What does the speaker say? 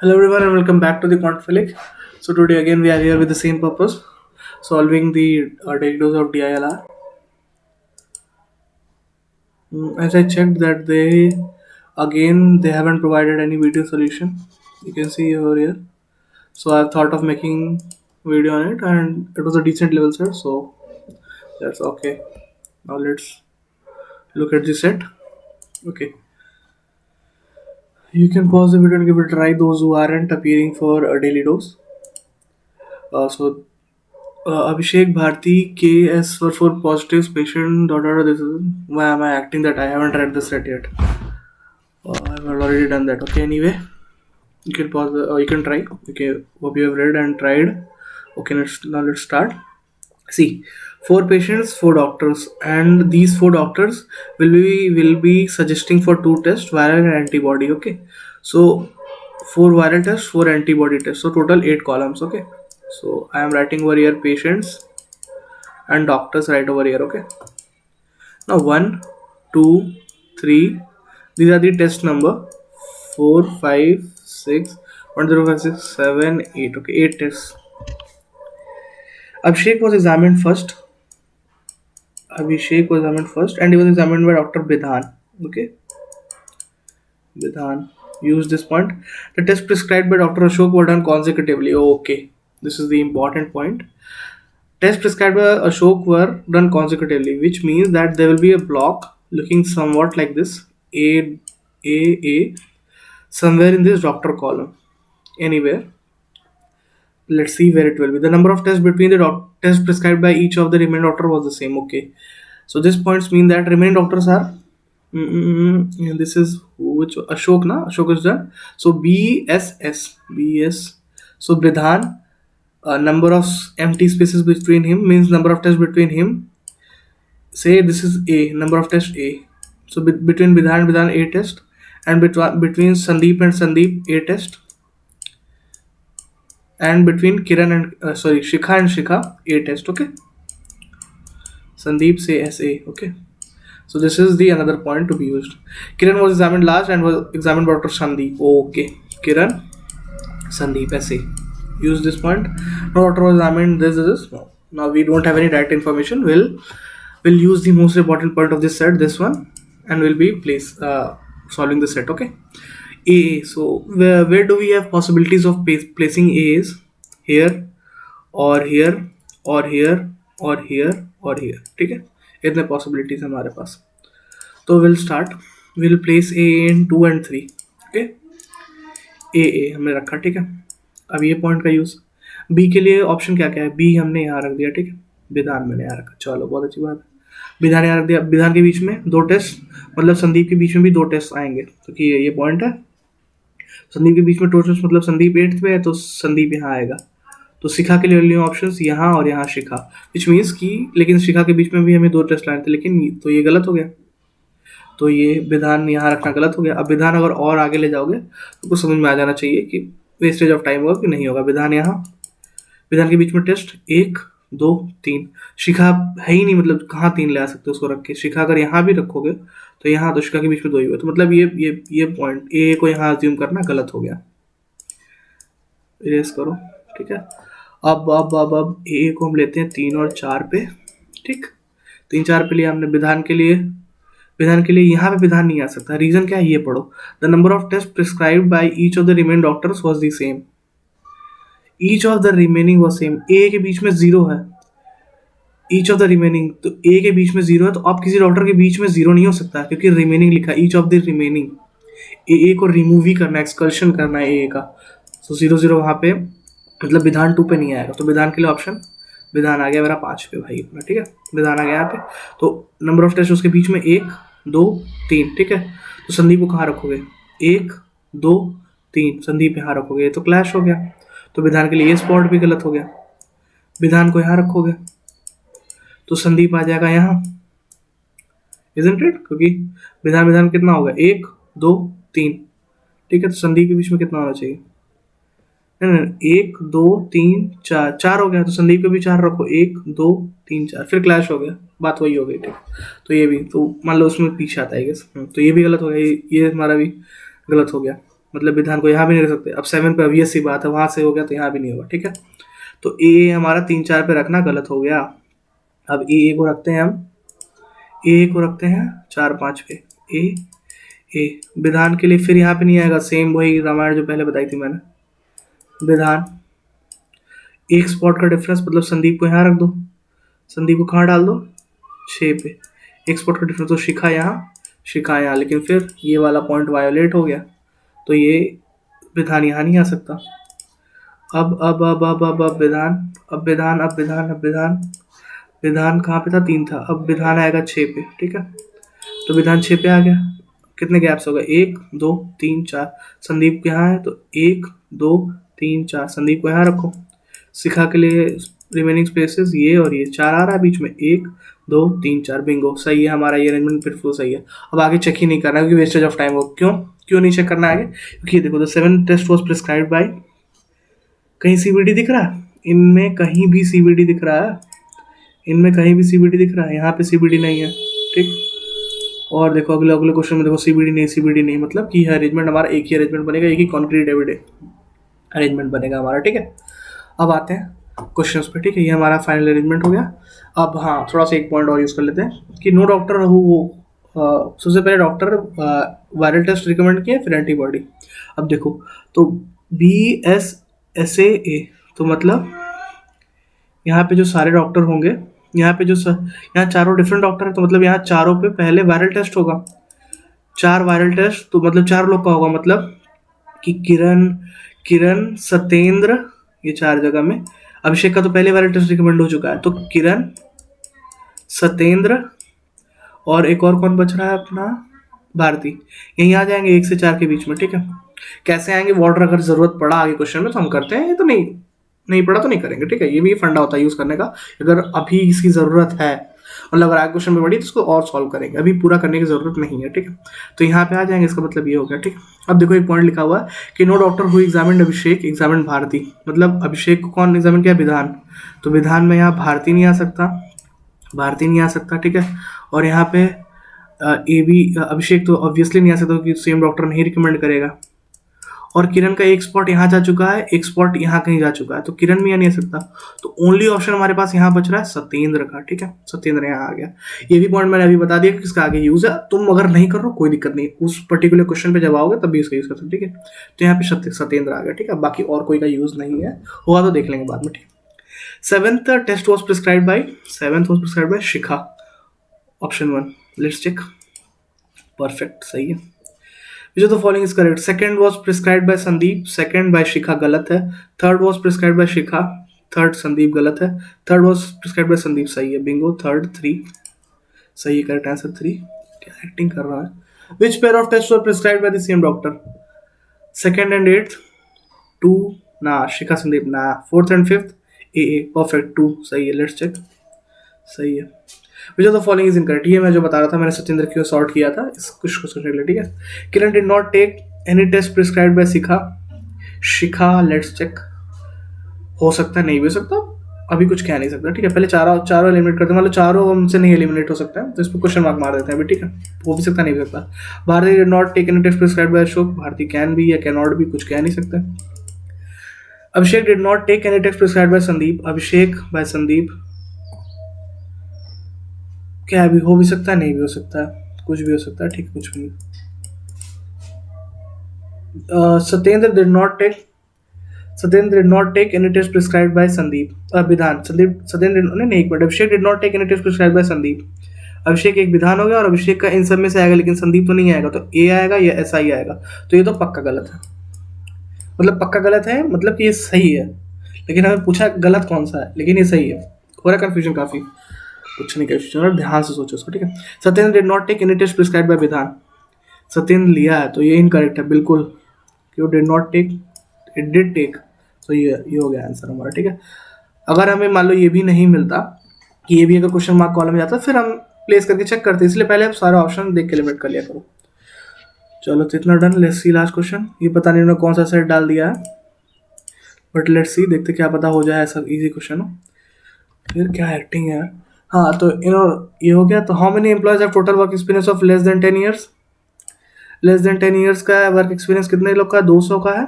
Hello everyone and welcome back to the Quantphilic. So today again we are here with the same purpose, solving the daily dose of DILR. As I checked that they haven't provided any video solution. You can see over here. So I've thought of making video on it and it was a decent level set. So that's okay. Now let's look at the set. Okay. You can pause the video and give it a try. Those who aren't appearing for a daily dose. So Abhishek Bharti KS for positives patient. This is why am I acting that I haven't read the set yet. I've already done that. Okay, anyway, you can pause. You can try. Okay, hope you have read and tried. Okay, let's start. See, four patients, four doctors, and these four doctors will be suggesting for two tests, viral and antibody. Okay, so four viral tests, four antibody tests. So total eight columns. Okay, so I am writing over here patients and doctors right over here. Okay, now one, two, three. These are the test number 4, 5, 6, 1, 0, 5, 6, 7, 8. Okay, 8 tests. Abhishek was examined first. Abhishek was examined first and he was examined by Dr. Bidhan. Okay, Bidhan. Use this point. The test prescribed by Dr. Ashok were done consecutively. Okay, this is the important point. Tests prescribed by Ashok were done consecutively, which means that there will be a block looking somewhat like this A, somewhere in this doctor column. Anywhere. Let's see where it will be. The number of tests between the tests prescribed by each of the remaining doctor was the same. Okay. So this points mean that remaining doctors are. And this is which Ashok na Ashok is done. So BS. So Bridhan, number of empty spaces between him means number of tests between him. Say this is A, number of tests A. So between Bidhan and Bidhan A test, and between Sandeep and Sandeep A test, and between Kiran and Shikha and Shikha A test. Okay, Sandeep say SA. Okay, so this is the another point to be used. Kiran was examined last and was examined by Dr. Sandeep. Okay, Kiran, Sandeep SA. Use this point. No doctor was examined. This. No. Now we don't have any direct information. We'll use the most important point of this set, this one, and we'll be solving the set. Okay. AA. So where do we have possibilities of placing AAs? Here or here or here or here or here. ठीक है, इतने possibilities हमारे पास. तो we'll start. We'll place AA in 2 and 3. Okay. AA हमने रखा. ठीक है, अब ये पॉइंट का यूज. B के लिए ऑप्शन क्या क्या है? B हमने यहाँ रख दिया. ठीक है, विधान मैंने यहाँ रखा. चलो बहुत अच्छी बात है. विधान यहाँ रख दिया. विधान के बीच में दो टेस्ट, मतलब संदीप के बीच में भी दो टेस्ट आएंगे, क्योंकि ये पॉइंट है. संदीप के बीच में टोटल मतलब संदीप 8th पे है तो संदीप यहाँ आएगा. तो शिखा के लिए ऑप्शंस यहाँ और यहाँ शिखा, विच मीन्स कि लेकिन शिखा के बीच में भी हमें दो टेस्ट लाए थे, लेकिन तो ये गलत हो गया. तो ये विधान यहाँ रखना गलत हो गया. अब विधान अगर और आगे ले जाओगे तो कुछ समझ में आ जाना चाहिए कि वेस्टेज ऑफ टाइम होगा कि नहीं होगा. विधान यहाँ, विधान के बीच में टेस्ट 1, 2, 3. शिखा है ही नहीं, मतलब कहाँ 3 ले आ सकते हो उसको रख के. शिखा अगर यहाँ भी रखोगे तो यहाँ तो शिखा के बीच में 2 ही हुए, तो मतलब ये पॉइंट ए को यहाँ अज्यूम करना गलत हो गया. इरेज करो. ठीक है, अब ए को हम लेते हैं 3 और 4 पे. ठीक, 3, 4 पे लिए हमने. विधान के लिए यहाँ पे विधान नहीं आ सकता. रीजन क्या है ये पढ़ो. The number of test prescribed by each of the remaining doctors was the same. Each of the remaining was same. A के बीच में 0 है. ईच ऑफ द रिमेनिंग, तो ए के बीच में 0 है, तो अब किसी डॉक्टर के बीच में 0 नहीं हो सकता क्योंकि रिमेनिंग लिखा है. ईच ऑफ द रिमेनिंग, ए को रिमूव ही करना है, एक्सकल्शन करना है ए का. तो 0 वहाँ पे, मतलब विधान 2 पे नहीं आएगा. तो विधान के लिए ऑप्शन विधान आ गया मेरा 5 पे भाई अपना. ठीक है, विधान आ गया यहाँ पे. तो नंबर ऑफ टेस्ट उसके बीच में 1, 2, 3. ठीक है, तो संदीप को कहाँ रखोगे? 1, 2, 3. संदीप यहाँ रखोगे तो क्लैश हो गया. तो विधान के लिए ये स्पॉट भी गलत हो गया. विधान को यहाँ रखोगे तो संदीप आ जाएगा यहाँ, इजंट इट? क्योंकि विधान कितना होगा? 1, 2, 3. ठीक है, तो संदीप के बीच में कितना होना चाहिए? नहीं, 1, 2, 3, 4 हो गया. तो संदीप के भी 4 रखो. 1, 2, 3, 4. फिर क्लैश हो गया, बात वही हो गई. ठीक, तो ये भी, तो मान लो उसमें पीछे आता है. तो ये भी गलत हो गया. ये हमारा भी गलत हो गया. मतलब विधान को यहाँ भी नहीं रख सकते। अब 7 पे ऑब्वियस सी बात है, वहाँ से हो गया तो यहाँ भी नहीं होगा, ठीक है। तो ए हमारा 3-4 पे रखना गलत हो गया। अब ए को रखते हैं हम, ए को रखते हैं 4-5 पे। ए ए विधान के लिए फिर यहाँ पे नहीं आएगा, सेम वही रामायण जो पहले बताई थी मैंने। विधान एक स्पॉट का डिफरेंस, मतलब संदीप को यहाँ रख दो, संदीप को कहाँ डाल दो, 6 पे। एक स्पॉट का डिफरेंस, तो शिखा यहाँ, शिखा यहाँ, लेकिन फिर ये वाला पॉइंट वायोलेट हो गया, तो ये विधान यहाँ नहीं आ सकता। अब विधान, अब विधान, अब विधान, अब विधान, विधान कहाँ पे था, 3 था, अब विधान आएगा 6 पे, ठीक है। तो विधान 6 पे आ गया। कितने गैप्स हो गए, 1 2 3 4। संदीप के यहाँ है तो 1 2 3 4, संदीप को यहाँ रखो। शिखा के लिए रिमेनिंग स्पेसेस ये और ये 4 आ रहा है बीच में, 1 2 3 4, बिंगो, सही है हमारा ये अरेंजमेंट, बिल्कुल सही है। अब आगे चेक ही नहीं करना क्योंकि वेस्टेज ऑफ टाइम हो। क्यों क्यों नहीं चेक करना आगे, क्योंकि देखो the 7th test was prescribed by, कहीं सीबीडी दिख रहा है, इनमें कहीं भी सीबीडी दिख रहा है, इनमें कहीं भी सीबीडी दिख रहा है, यहाँ पे सीबीडी नहीं है, ठीक। और देखो अगले अगले क्वेश्चन में देखो सीबीडी नहीं, सीबीडी नहीं, मतलब कि अरेंजमेंट हमारा एक ही अरेंजमेंट बनेगा, एक ही कॉन्क्रीट एविडे अरेंजमेंट बनेगा हमारा, ठीक है। अब आते हैं क्वेश्चंस पे, ठीक है। ये हमारा फाइनल अरेंजमेंट हो गया। अब हाँ, थोड़ा सा एक पॉइंट और यूज़ कर लेते हैं कि नो डॉक्टर हु, सबसे पहले डॉक्टर वायरल टेस्ट रिकमेंड किया, फिर एंटीबॉडी। अब देखो तो BSSAA, तो मतलब यहाँ पे जो सारे डॉक्टर होंगे, यहाँ पे जो यहाँ चारों डिफरेंट डॉक्टर हैं, तो मतलब यहाँ चारों पे पहले वायरल टेस्ट होगा, 4 वायरल टेस्ट, तो मतलब 4 लोग का होगा, मतलब कि किरण सत्येंद्र, ये 4 जगह में। अभिषेक का तो पहले वायरल टेस्ट रिकमेंड हो चुका है, तो किरण, सत्येंद्र और एक और कौन बच रहा है अपना, भारती, यहीं आ जाएंगे 1 से 4 के बीच में, ठीक है। कैसे आएंगे, वाटर अगर जरूरत पड़ा आगे क्वेश्चन में तो हम करते हैं, ये तो नहीं पड़ा तो नहीं करेंगे, ठीक है। ये भी फंडा होता है यूज करने का, अगर अभी इसकी जरूरत है, मतलब अगर आगे क्वेश्चन में पड़ी तो उसको और सॉल्व करेंगे, अभी पूरा करने की जरूरत नहीं है, ठीक है। तो यहाँ पे आ जाएंगे, इसका मतलब ये हो गया, ठीक है। अब देखो एक पॉइंट लिखा हुआ है कि no doctor who examined Abhishek examined Bharti, मतलब अभिषेक को कौन एग्जामिन किया, विधान, तो विधान में यहाँ भारती नहीं आ सकता, भारती नहीं आ सकता, ठीक है। और यहाँ पे ए बी अभिषेक तो ऑब्वियसली नहीं आ सकता क्योंकि सेम डॉक्टर नहीं रिकमेंड करेगा। और किरण का एक स्पॉट यहाँ जा चुका है, एक स्पॉट यहाँ कहीं जा चुका है, तो किरण भी यहाँ नहीं आ सकता। तो ओनली ऑप्शन हमारे पास यहाँ बच रहा है सत्येंद्र का, ठीक है। सत्येंद्र यहाँ आ गया। ये भी पॉइंट मैंने अभी बता दिया कि किसका आगे यूज है, तुम अगर नहीं कर रहे हो कोई दिक्कत नहीं, उस पर्टिकुलर क्वेश्चन पे जब आओगे तब भी इसका यूज कर सकते, ठीक है। तो यहाँ पे सत्येंद्र आ गया, ठीक है। बाकी और कोई का यूज नहीं है, होगा तो देख लेंगे बाद में, ठीक है। 7th test was prescribed by Shikha, option 1, let's check, perfect, सही है। Which of the following is correct? Second was prescribed by Sandeep, second by Shikha, गलत है। Third was prescribed by Shikha, third Sandeep, गलत है। Third was prescribed by Sandeep, सही है, Bingo. Third 3, सही है, करेक्ट आंसर 3। क्या एक्टिंग कर रहा है। Which pair of tests were prescribed by the same doctor? Second and 8th 2, ना, Shikha Sandeep ना। 4th and 5th AA, perfect 2, सही है, लेट्स चेक, सही है। Which of the following is incorrect? ये मैं जो बता रहा था, मैंने सत्येंद्र क्यों सॉर्ट किया था, इस कुछ क्वेश्चन के लिए, ठीक है। Kiran did not take any test prescribed by Shikha, let's check, हो सकता है, नहीं भी हो सकता, अभी कुछ कह नहीं सकता, ठीक है। पहले चारों एलिमिनेट करते हैं, मतलब चारों हमसे नहीं एलिमिनेट हो सकता है, तो इस पर क्वेश्चन मार्क मार देते हैं अभी, ठीक है। हो भी सकता, नहीं भी सकता। Bharati did not take any test prescribed by Ashok, Bharati can भी या कैन नॉट भी, कुछ कह नहीं सकते। Abhishek did not take any test prescribed by Sandeep, Abhishek by Sandeep, क्या भी हो भी सकता है, नहीं भी हो सकता है, कुछ भी हो सकता है, ठीक, कुछ भी नहीं। Satyendra did not take any test prescribed by Sandeep, विधान, सत्येंद्र नहीं, एक minute, Abhishek did not take any test prescribed by Sandeep, Abhishek एक विधान हो गया और अभिषेक का इन सब में से आएगा, लेकिन संदीप तो नहीं आएगा, तो ए आएगा या ऐसा ही आएगा, तो ये तो पक्का गलत है, मतलब पक्का गलत है, मतलब कि ये सही है, लेकिन हमें पूछा गलत कौन सा है, लेकिन ये सही है। हो रहा कंफ्यूजन काफी, कुछ नहीं कंफ्यूजन, ध्यान से सोचो उसको, ठीक है। Satyendra did not take any test prescribed by Vidhan, Satyendra लिया है तो ये इनकरेक्ट है बिल्कुल, क्यों did not take, it did take, तो ये हो गया आंसर हमारा, ठीक है। अगर हमें मान लो ये भी नहीं मिलता, कि ये भी अगर क्वेश्चन मार्क कॉलम में जाता, फिर हम प्लेस करके चेक करते, इसलिए पहले आप सारा ऑप्शन देख के लिमिट कर लिया करो। चलो तो इतना done, let's see last question. ये पता नहीं उन्होंने कौन सा सेट डाल दिया है, बट लेट्स सी, देखते क्या पता हो जाए ऐसा इजी क्वेश्चन हो। फिर क्या एक्टिंग है। हाँ, तो ये हो गया। तो how many employees have total work experience of less than 10 years? Less than 10 years का है, वर्क एक्सपीरियंस कितने लोग का है, 200 का है।